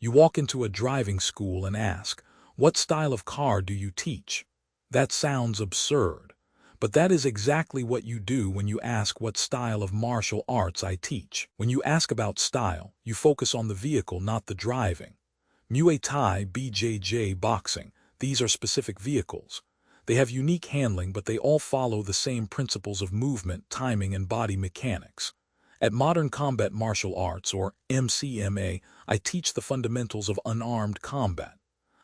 You walk into a driving school and ask, "What style of car do you teach?" That sounds absurd, but that is exactly what you do when you ask what style of martial arts I teach. When you ask about style, you focus on the vehicle, not the driving. Muay Thai, BJJ, boxing, these are specific vehicles. They have unique handling, but they all follow the same principles of movement, timing, and body mechanics. At Modern Combat Martial Arts, or MCMA, I teach the fundamentals of unarmed combat.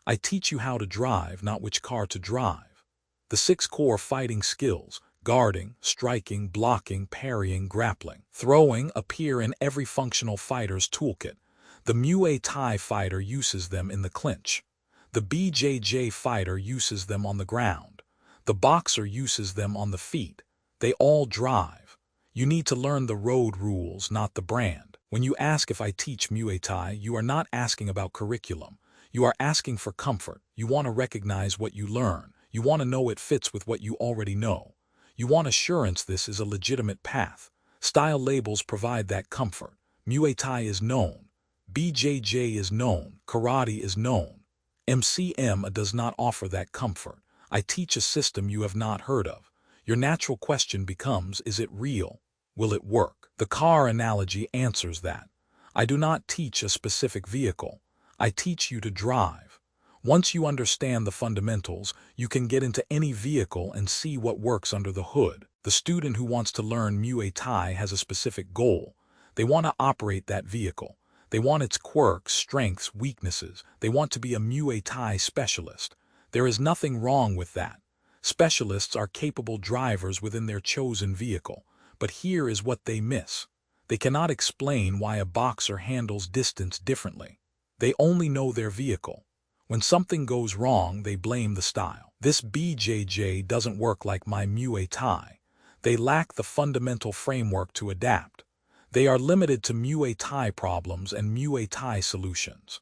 I teach you how to drive, not which car to drive. The 6 core fighting skills, guarding, striking, blocking, parrying, grappling, throwing, appear in every functional fighter's toolkit. The Muay Thai fighter uses them in the clinch. The BJJ fighter uses them on the ground. The boxer uses them on the feet. They all drive. You need to learn the road rules, not the brand. When you ask if I teach Muay Thai, you are not asking about curriculum. You are asking for comfort. You want to recognize what you learn. You want to know it fits with what you already know. You want assurance this is a legitimate path. Style labels provide that comfort. Muay Thai is known. BJJ is known. Karate is known. MCMA does not offer that comfort. I teach a system you have not heard of. Your natural question becomes, is it real? Will it work? The car analogy answers that. I do not teach a specific vehicle. I teach you to drive. Once you understand the fundamentals, you can get into any vehicle and see what works under the hood. The student who wants to learn Muay Thai has a specific goal. They want to operate that vehicle. They want its quirks, strengths, weaknesses. They want to be a Muay Thai specialist. There is nothing wrong with that. Specialists are capable drivers within their chosen vehicle. But here is what they miss. They cannot explain why a boxer handles distance differently. They only know their vehicle. When something goes wrong, they blame the style. This BJJ doesn't work like my Muay Thai. They lack the fundamental framework to adapt. They are limited to Muay Thai problems and Muay Thai solutions.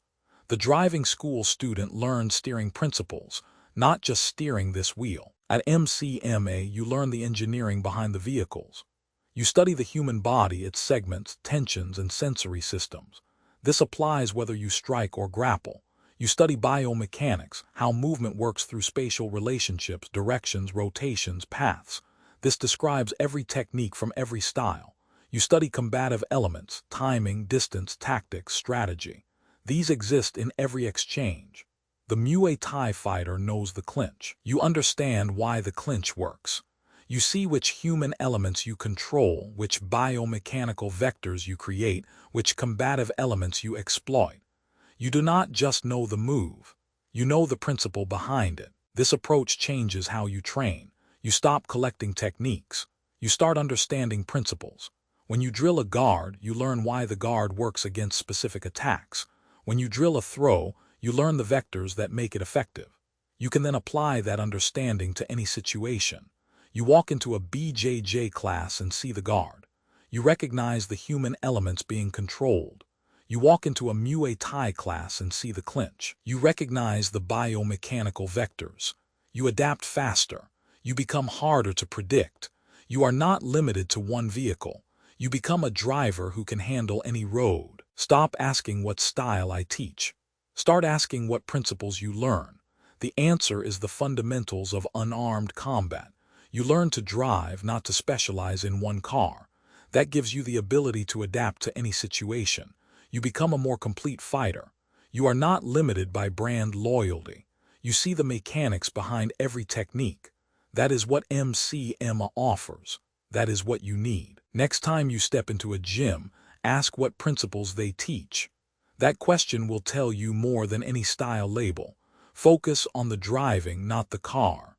The driving school student learns steering principles, not just steering this wheel. At MCMA, you learn the engineering behind the vehicles. You study the human body, its segments, tensions, and sensory systems. This applies whether you strike or grapple. You study biomechanics, how movement works through spatial relationships, directions, rotations, paths. This describes every technique from every style. You study combative elements, timing, distance, tactics, strategy. These exist in every exchange. The Muay Thai fighter knows the clinch. You understand why the clinch works. You see which human elements you control, which biomechanical vectors you create, which combative elements you exploit. You do not just know the move. You know the principle behind it. This approach changes how you train. You stop collecting techniques. You start understanding principles. When you drill a guard, you learn why the guard works against specific attacks. When you drill a throw, you learn the vectors that make it effective. You can then apply that understanding to any situation. You walk into a BJJ class and see the guard. You recognize the human elements being controlled. You walk into a Muay Thai class and see the clinch. You recognize the biomechanical vectors. You adapt faster. You become harder to predict. You are not limited to one vehicle. You become a driver who can handle any road. Stop asking what style I teach. Start asking what principles you learn. The answer is the fundamentals of unarmed combat. You learn to drive, not to specialize in one car. That gives you the ability to adapt to any situation. You become a more complete fighter. You are not limited by brand loyalty. You see the mechanics behind every technique. That is what MCMA offers. That is what you need. Next time you step into a gym, ask what principles they teach. That question will tell you more than any style label. Focus on the driving, not the car.